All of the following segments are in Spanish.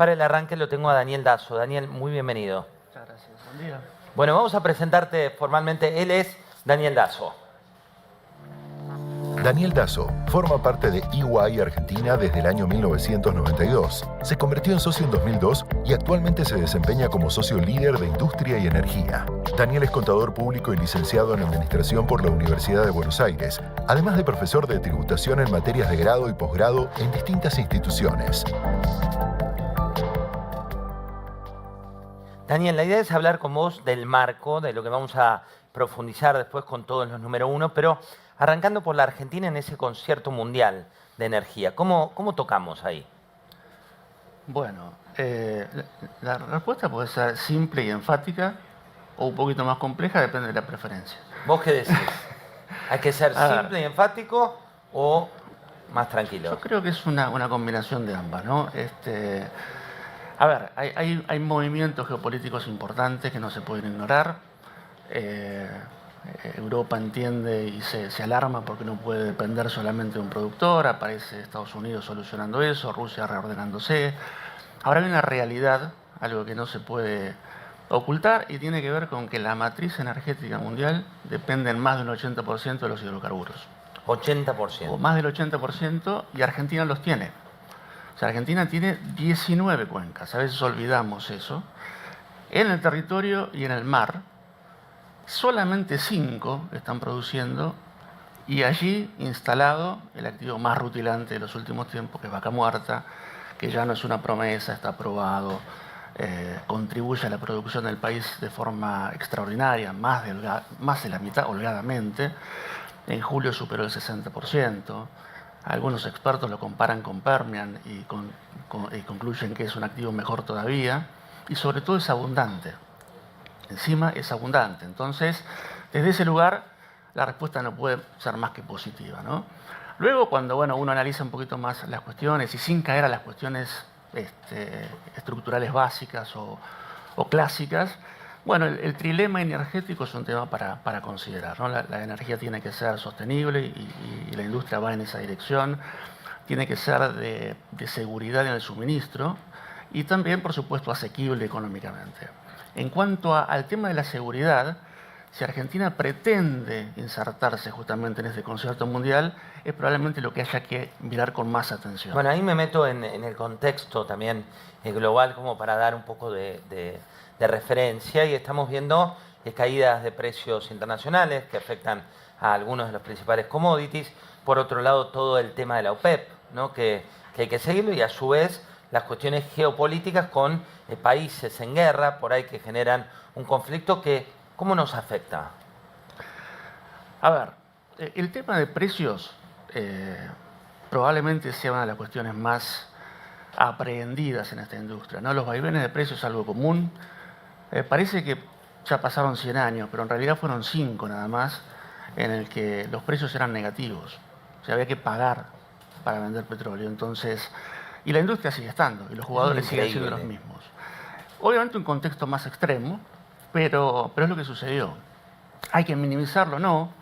Para el arranque lo tengo a Daniel Dazo. Daniel, muy bienvenido. Muchas gracias. Buen día. Bueno, vamos a presentarte formalmente. Él es Daniel Dazo. Daniel Dazo forma parte de EY Argentina desde el año 1992. Se convirtió en socio en 2002 y actualmente se desempeña como socio líder de Industria y Energía. Daniel es contador público y licenciado en Administración por la Universidad de Buenos Aires, además de profesor de tributación en materias de grado y posgrado en distintas instituciones. Daniel, la idea es hablar con vos del marco, de lo que vamos a profundizar después con todos los número uno, pero arrancando por la Argentina en ese concierto mundial de energía. ¿Cómo tocamos ahí? Bueno, la respuesta puede ser simple y enfática o un poquito más compleja, depende de la preferencia. ¿Vos qué decís? ¿Hay que ser A ver. simple y enfático o más tranquilo? Yo creo que es una combinación de ambas, ¿no? A ver, hay movimientos geopolíticos importantes que no se pueden ignorar. Europa entiende y se alarma porque no puede depender solamente de un productor. Aparece Estados Unidos solucionando eso, Rusia reordenándose. Ahora hay una realidad, algo que no se puede ocultar, y tiene que ver con que la matriz energética mundial depende en más del 80% de los hidrocarburos. 80%. O más del 80%, y Argentina los tiene. O sea, Argentina tiene 19 cuencas, a veces olvidamos eso. En el territorio y en el mar, solamente 5 están produciendo, y allí instalado el activo más rutilante de los últimos tiempos, que es Vaca Muerta, que ya no es una promesa, está aprobado, contribuye a la producción del país de forma extraordinaria, más de la mitad, holgadamente. En julio superó el 60%. Algunos expertos lo comparan con Permian y concluyen que es un activo mejor todavía, y sobre todo es abundante. Encima es abundante. Entonces, desde ese lugar, la respuesta no puede ser más que positiva, ¿no? Luego, cuando uno analiza un poquito más las cuestiones, y sin caer a las cuestiones estructurales básicas o clásicas, el trilema energético es un tema para considerar, ¿no? La energía tiene que ser sostenible y la industria va en esa dirección. Tiene que ser de seguridad en el suministro y también, por supuesto, asequible económicamente. En cuanto al tema de la seguridad, si Argentina pretende insertarse justamente en este concierto mundial, es probablemente lo que haya que mirar con más atención. Bueno, ahí me meto en el contexto también global como para dar un poco de referencia, y estamos viendo caídas de precios internacionales que afectan a algunos de los principales commodities. Por otro lado, todo el tema de la OPEP, ¿no? que hay que seguirlo, y a su vez las cuestiones geopolíticas con países en guerra, por ahí, que generan un conflicto que, ¿cómo nos afecta? A ver, el tema de precios probablemente sea una de las cuestiones más aprehendidas en esta industria, ¿no? Los vaivenes de precios es algo común. Parece que ya pasaron 100 años, pero en realidad fueron 5 nada más, en el que los precios eran negativos. O sea, había que pagar para vender petróleo. Entonces, y la industria sigue estando, y los jugadores siguen siendo los mismos. Obviamente un contexto más extremo, pero es lo que sucedió. Hay que minimizarlo, ¿no?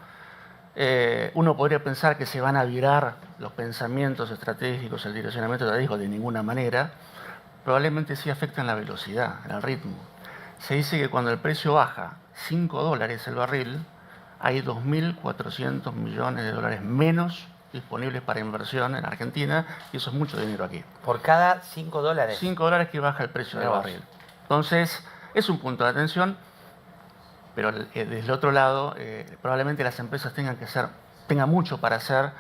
Uno podría pensar que se van a virar los pensamientos estratégicos, el direccionamiento estratégico, de ninguna manera. Probablemente sí afectan la velocidad, el ritmo. Se dice que cuando el precio baja $5 el barril, hay 2.400 millones de dólares menos disponibles para inversión en Argentina, y eso es mucho dinero aquí. ¿Por cada $5? $5 que baja el precio del barril. Entonces, es un punto de atención, pero desde el otro lado, probablemente las empresas tengan mucho para hacer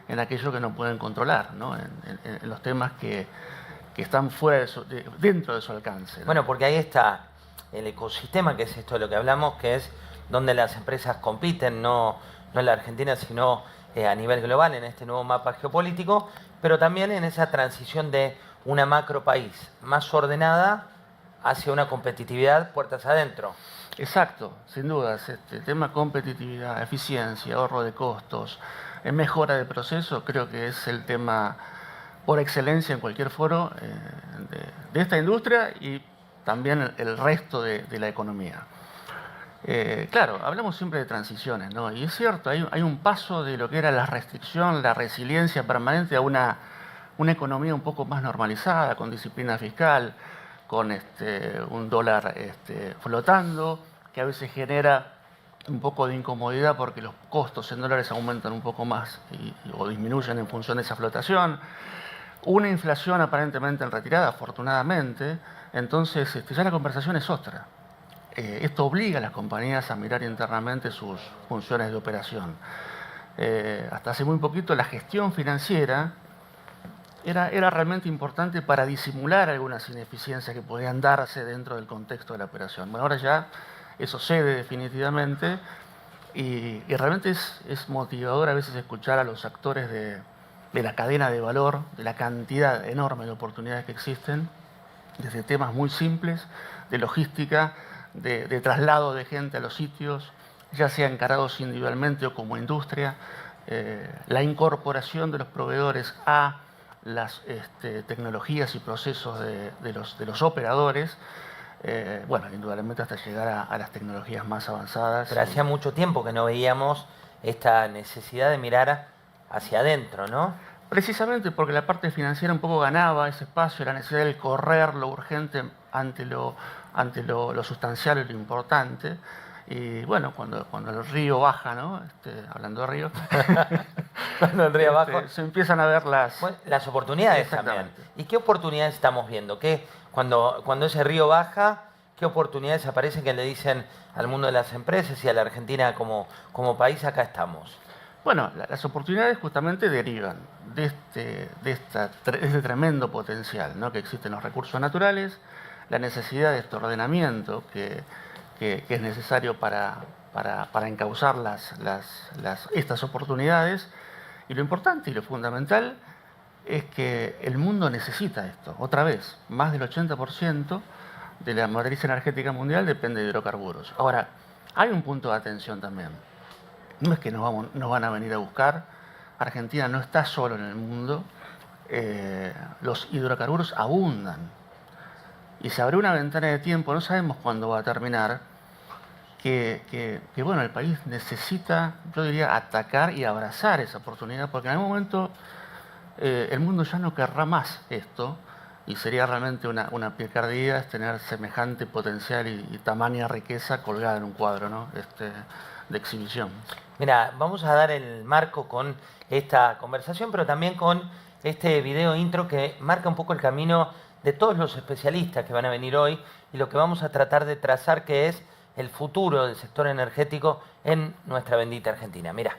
en aquello que no pueden controlar, ¿no? En los temas que están dentro de su alcance, ¿no? Bueno, porque ahí está el ecosistema, que es esto de lo que hablamos, que es donde las empresas compiten, no en la Argentina, sino a nivel global, en este nuevo mapa geopolítico, pero también en esa transición de una macro país más ordenada hacia una competitividad puertas adentro. Exacto, sin dudas. Tema competitividad, eficiencia, ahorro de costos, mejora de proceso, creo que es el tema por excelencia en cualquier foro de esta industria y también el resto de la economía. Claro, hablamos siempre de transiciones, ¿no? Y es cierto, hay un paso de lo que era la restricción, la resiliencia permanente a una una economía un poco más normalizada, con disciplina fiscal, con un dólar flotando, que a veces genera un poco de incomodidad porque los costos en dólares aumentan un poco más o disminuyen en función de esa flotación. Una inflación aparentemente en retirada, afortunadamente. Entonces, ya la conversación es otra. Esto obliga a las compañías a mirar internamente sus funciones de operación. Hasta hace muy poquito la gestión financiera era realmente importante para disimular algunas ineficiencias que podían darse dentro del contexto de la operación. Bueno, ahora ya eso cede definitivamente y realmente es motivador a veces escuchar a los actores de la cadena de valor, de la cantidad enorme de oportunidades que existen, desde temas muy simples de logística, de traslado de gente a los sitios, ya sea encarados individualmente o como industria, la incorporación de los proveedores a las tecnologías y procesos de los operadores, bueno, indudablemente hasta llegar a las tecnologías más avanzadas. Pero hacía mucho tiempo que no veíamos esta necesidad de mirar hacia adentro, ¿no? Precisamente porque la parte financiera un poco ganaba ese espacio, la necesidad de correr lo urgente ante lo sustancial y lo importante. Y bueno, cuando el río baja, ¿no? Hablando de río, cuando el río baja, se empiezan a ver las oportunidades también. ¿Y qué oportunidades estamos viendo? Cuando ese río baja, ¿qué oportunidades aparecen que le dicen al mundo de las empresas y a la Argentina como país, acá estamos? Bueno, las oportunidades justamente derivan de este tremendo potencial, ¿no?, que existen los recursos naturales, la necesidad de este ordenamiento que es necesario para encauzar estas oportunidades. Y lo importante y lo fundamental es que el mundo necesita esto. Otra vez, más del 80% de la matriz energética mundial depende de hidrocarburos. Ahora, hay un punto de atención también. No es que nos van a venir a buscar. Argentina no está solo en el mundo. Los hidrocarburos abundan. Y se abre una ventana de tiempo, no sabemos cuándo va a terminar, que bueno, el país necesita, yo diría, atacar y abrazar esa oportunidad, porque en algún momento el mundo ya no querrá más esto, y sería realmente una picardía tener semejante potencial y tamaña riqueza colgada en un cuadro, ¿no?, de exhibición. Mira, vamos a dar el marco con esta conversación, pero también con este video intro que marca un poco el camino de todos los especialistas que van a venir hoy y lo que vamos a tratar de trazar, que es el futuro del sector energético en nuestra bendita Argentina. Mira.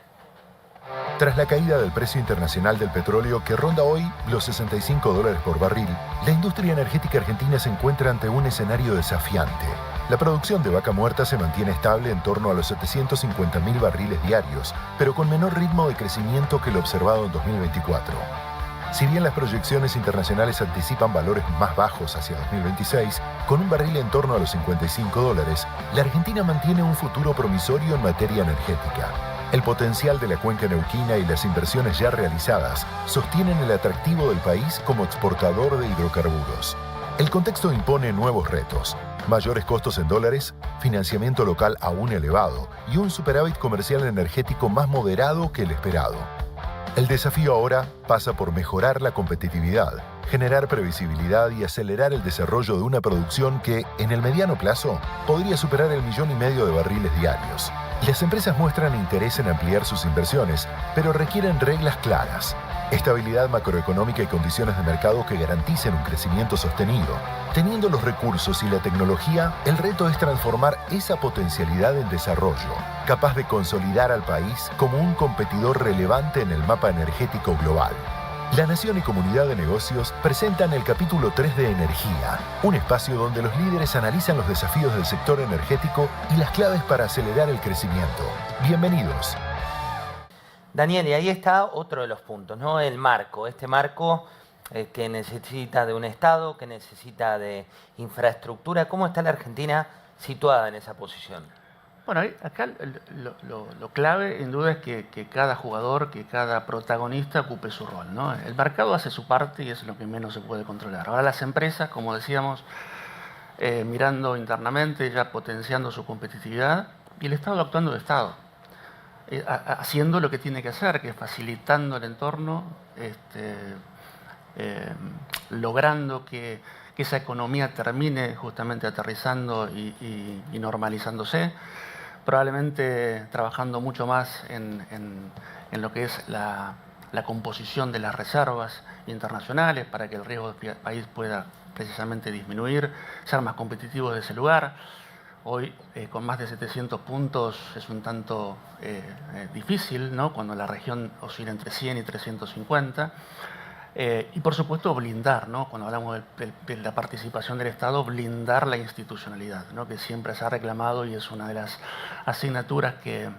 Tras la caída del precio internacional del petróleo que ronda hoy los $65 por barril, la industria energética argentina se encuentra ante un escenario desafiante. La producción de vaca muerta se mantiene estable en torno a los 750.000 barriles diarios, pero con menor ritmo de crecimiento que lo observado en 2024. Si bien las proyecciones internacionales anticipan valores más bajos hacia 2026, con un barril en torno a los $55, la Argentina mantiene un futuro promisorio en materia energética. El potencial de la cuenca neuquina y las inversiones ya realizadas sostienen el atractivo del país como exportador de hidrocarburos. El contexto impone nuevos retos: mayores costos en dólares, financiamiento local aún elevado y un superávit comercial energético más moderado que el esperado. El desafío ahora pasa por mejorar la competitividad, generar previsibilidad y acelerar el desarrollo de una producción que, en el mediano plazo, podría superar el 1,5 millones de barriles diarios. Las empresas muestran interés en ampliar sus inversiones, pero requieren reglas claras, estabilidad macroeconómica y condiciones de mercado que garanticen un crecimiento sostenido. Teniendo los recursos y la tecnología, el reto es transformar esa potencialidad en desarrollo, capaz de consolidar al país como un competidor relevante en el mapa energético global. La Nación y Comunidad de Negocios presentan el capítulo 3 de Energía, un espacio donde los líderes analizan los desafíos del sector energético y las claves para acelerar el crecimiento. Bienvenidos. Daniel, y ahí está otro de los puntos, ¿no? El marco, este marco que necesita de un Estado, que necesita de infraestructura. ¿Cómo está la Argentina situada en esa posición? Bueno, acá lo clave, en duda, es que cada jugador, que cada protagonista ocupe su rol, ¿no? El mercado hace su parte y es lo que menos se puede controlar. Ahora las empresas, como decíamos, mirando internamente, ya potenciando su competitividad, y el Estado actuando de Estado, haciendo lo que tiene que hacer, que es facilitando el entorno, logrando que esa economía termine justamente aterrizando y normalizándose, probablemente trabajando mucho más en lo que es la composición de las reservas internacionales para que el riesgo del país pueda precisamente disminuir, ser más competitivos de ese lugar. Hoy, con más de 700 puntos, es un tanto difícil, ¿no?, cuando la región oscila entre 100 y 350. Y, por supuesto, blindar, ¿no?, cuando hablamos de la participación del Estado, blindar la institucionalidad, ¿no?, que siempre se ha reclamado y es una de las asignaturas que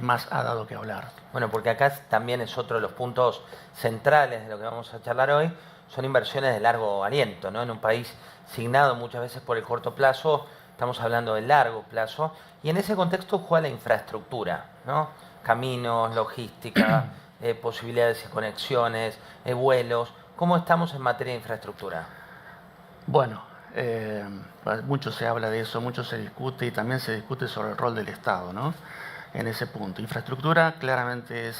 más ha dado que hablar. Bueno, porque acá también es otro de los puntos centrales de lo que vamos a charlar hoy, son inversiones de largo aliento, ¿no? En un país signado muchas veces por el corto plazo, estamos hablando del largo plazo, y en ese contexto juega la infraestructura, ¿no? Caminos, logística, posibilidades de conexiones, vuelos. ¿Cómo estamos en materia de infraestructura? Bueno, mucho se habla de eso, mucho se discute y también se discute sobre el rol del Estado, ¿no?, en ese punto. Infraestructura claramente es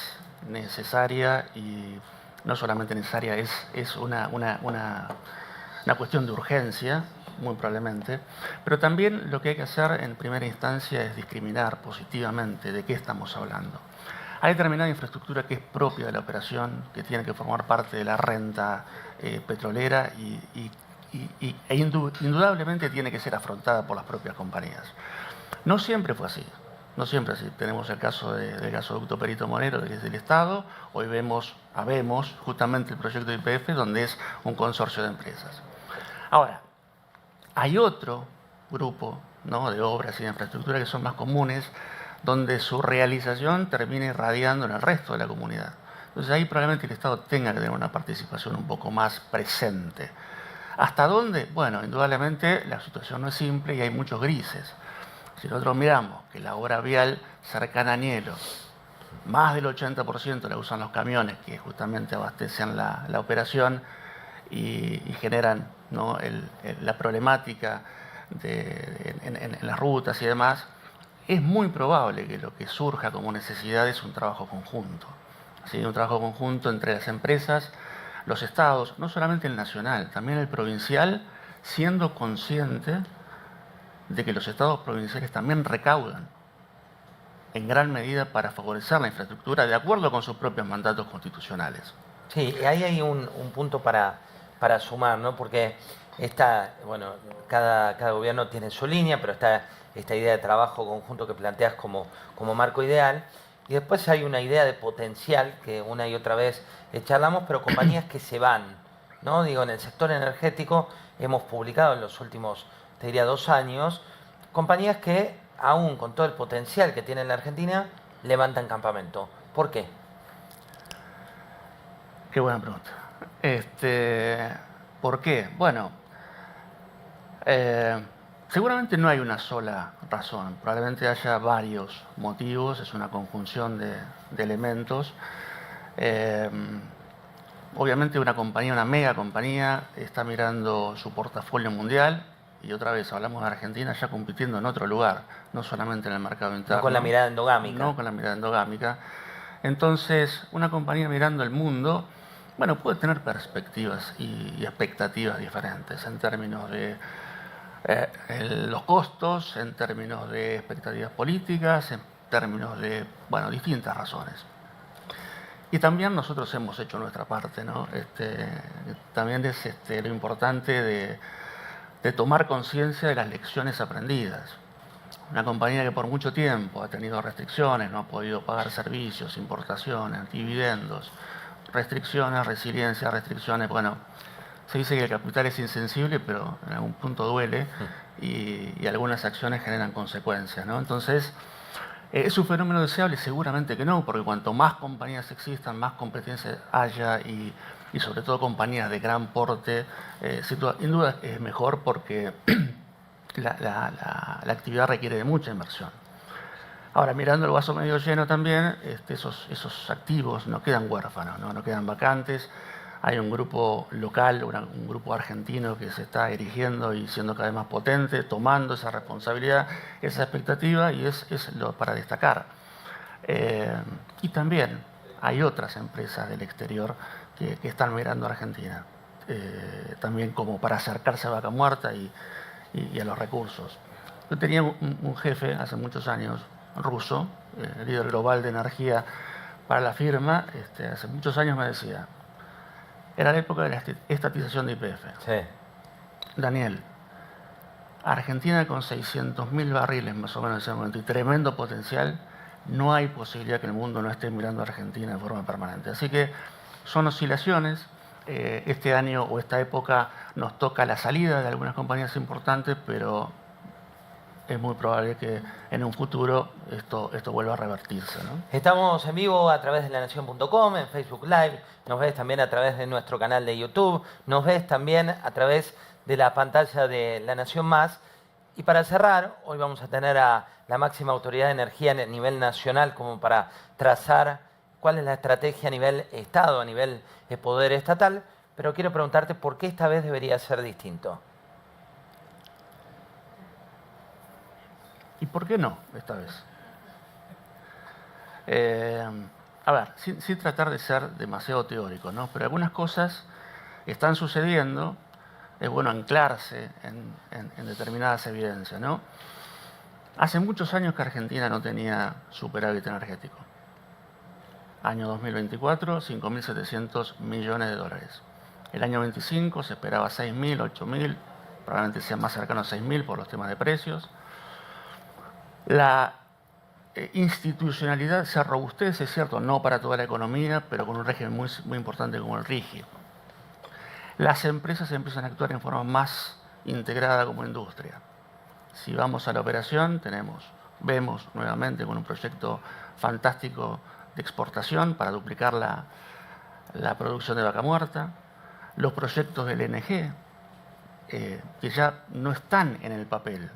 necesaria y no solamente necesaria, es una cuestión de urgencia, muy probablemente, pero también lo que hay que hacer en primera instancia es discriminar positivamente de qué estamos hablando. Hay determinada infraestructura que es propia de la operación, que tiene que formar parte de la renta petrolera e indudablemente tiene que ser afrontada por las propias compañías. No siempre fue así. No siempre así. Tenemos el caso del gasoducto Perito Moreno, que es del Estado. Hoy habemos justamente el proyecto de YPF, donde es un consorcio de empresas. Ahora, hay otro grupo, ¿no?, de obras y de infraestructura que son más comunes, donde su realización termina irradiando en el resto de la comunidad. Entonces ahí probablemente el Estado tenga que tener una participación un poco más presente. ¿Hasta dónde? Bueno, indudablemente la situación no es simple y hay muchos grises. Si nosotros miramos que la obra vial cercana a Añelo, más del 80% la usan los camiones que justamente abastecen la operación y generan, ¿no?, la problemática en las rutas y demás, es muy probable que lo que surja como necesidad es un trabajo conjunto. ¿Sí? Un trabajo conjunto entre las empresas, los estados, no solamente el nacional, también el provincial, siendo consciente de que los estados provinciales también recaudan en gran medida para favorecer la infraestructura de acuerdo con sus propios mandatos constitucionales. Sí, ahí hay un punto para sumar, ¿no? Porque bueno, cada gobierno tiene su línea, pero está esta idea de trabajo conjunto que planteas como marco ideal, y después hay una idea de potencial que una y otra vez charlamos, pero compañías que se van, ¿no? Digo, en el sector energético hemos publicado en los últimos, te diría, 2 años, compañías que, aún con todo el potencial que tiene la Argentina, levantan campamento. ¿Por qué? Qué buena pregunta. ¿Por qué? Bueno, seguramente no hay una sola razón. Probablemente haya varios motivos, es una conjunción de elementos. Obviamente una mega compañía, está mirando su portafolio mundial. Y otra vez, hablamos de Argentina ya compitiendo en otro lugar, no solamente en el mercado interno. No con la mirada endogámica. No con la mirada endogámica. Entonces, una compañía mirando el mundo, bueno, puede tener perspectivas y expectativas diferentes en términos de los costos, en términos de expectativas políticas, en términos de, bueno, distintas razones. Y también nosotros hemos hecho nuestra parte, ¿no? También es lo importante de tomar conciencia de las lecciones aprendidas. Una compañía que por mucho tiempo ha tenido restricciones, no ha podido pagar servicios, importaciones, dividendos, restricciones, resiliencia, restricciones. Bueno, se dice que el capital es insensible, pero en algún punto duele y algunas acciones generan consecuencias, ¿no? Entonces, ¿es un fenómeno deseable? Seguramente que no, porque cuanto más compañías existan, más competencia haya y sobre todo compañías de gran porte, sin duda es mejor porque la actividad requiere de mucha inversión. Ahora, mirando el vaso medio lleno también, esos activos no quedan huérfanos, no quedan vacantes. Hay un grupo local, un grupo argentino que se está erigiendo y siendo cada vez más potente, tomando esa responsabilidad, esa expectativa, y es lo para destacar. Y también hay otras empresas del exterior que están migrando a Argentina, también como para acercarse a Vaca Muerta y a los recursos. Yo tenía un jefe hace muchos años, ruso, líder global de energía para la firma, hace muchos años me decía, era la época de la estatización de YPF. Sí. Daniel, Argentina con 600.000 barriles más o menos en ese momento y tremendo potencial, no hay posibilidad que el mundo no esté mirando a Argentina de forma permanente. Así que son oscilaciones. Este año o esta época nos toca la salida de algunas compañías importantes, pero es muy probable que en un futuro esto vuelva a revertirse, ¿no? Estamos en vivo a través de lanación.com, en Facebook Live, nos ves también a través de nuestro canal de YouTube, nos ves también a través de la pantalla de La Nación Más. Y para cerrar, hoy vamos a tener a la máxima autoridad de energía a nivel nacional como para trazar cuál es la estrategia a nivel Estado, a nivel poder estatal, pero quiero preguntarte por qué esta vez debería ser distinto. ¿Y por qué no esta vez? A ver, sin tratar de ser demasiado teórico, ¿no? Pero algunas cosas están sucediendo, es bueno anclarse en determinadas evidencias, ¿no? Hace muchos años que Argentina no tenía superávit energético. Año 2024, 5.700 millones de dólares. El año 25 se esperaba 6.000, 8.000, probablemente sea más cercano a 6.000 por los temas de precios. La institucionalidad se robustece, es cierto, no para toda la economía, pero con un régimen muy importante como el RIGI. Las empresas empiezan a actuar en forma más integrada como industria. Si vamos a la operación, vemos nuevamente con un proyecto fantástico de exportación para duplicar la producción de Vaca Muerta, los proyectos del LNG, que ya no están en el papel,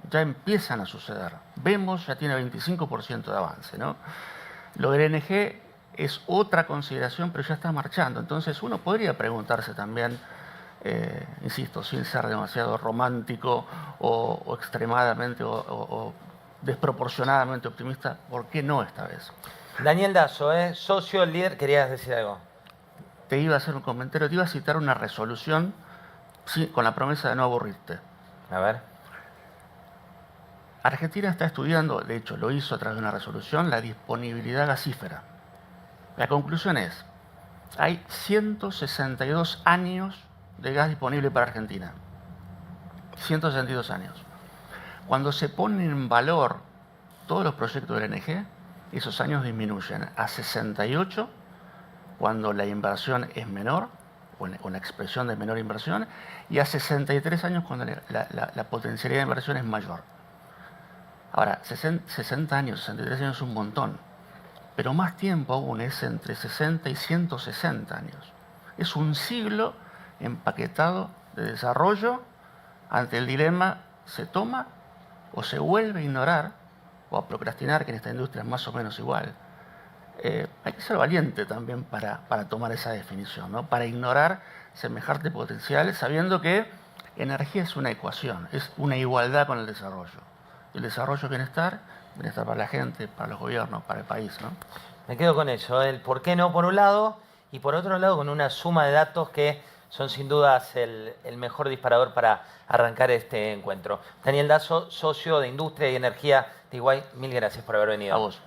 ya empiezan a suceder. Vemos, ya tiene 25% de avance, ¿no? Lo del LNG es otra consideración, pero ya está marchando. Entonces uno podría preguntarse también, insisto, sin ser demasiado romántico o extremadamente o desproporcionadamente optimista, ¿por qué no esta vez? Daniel Dazo, socio, líder, ¿querías decir algo? Te iba a hacer un comentario, te iba a citar una resolución, sí, con la promesa de no aburrirte. A ver. Argentina está estudiando, de hecho lo hizo a través de una resolución, la disponibilidad gasífera. La conclusión es, hay 162 años de gas disponible para Argentina. 162 años. Cuando se ponen en valor todos los proyectos del LNG, esos años disminuyen a 68 cuando la inversión es menor, o la expresión de menor inversión, y a 63 años cuando la potencialidad de inversión es mayor. Ahora, 60 años, 63 años es un montón, pero más tiempo aún es entre 60 y 160 años. Es un siglo empaquetado de desarrollo ante el dilema, ¿se toma o se vuelve a ignorar o a procrastinar, que en esta industria es más o menos igual? Hay que ser valiente también para tomar esa definición, ¿no? Para ignorar semejante potencial, sabiendo que energía es una ecuación, es una igualdad con el desarrollo. El desarrollo es bienestar para la gente, para los gobiernos, para el país, ¿no? Me quedo con eso, el por qué no por un lado, y por otro lado con una suma de datos que son sin dudas el mejor disparador para arrancar este encuentro. Daniel Dazo, socio de Industria y Energía de Iguay, mil gracias por haber venido. A vos.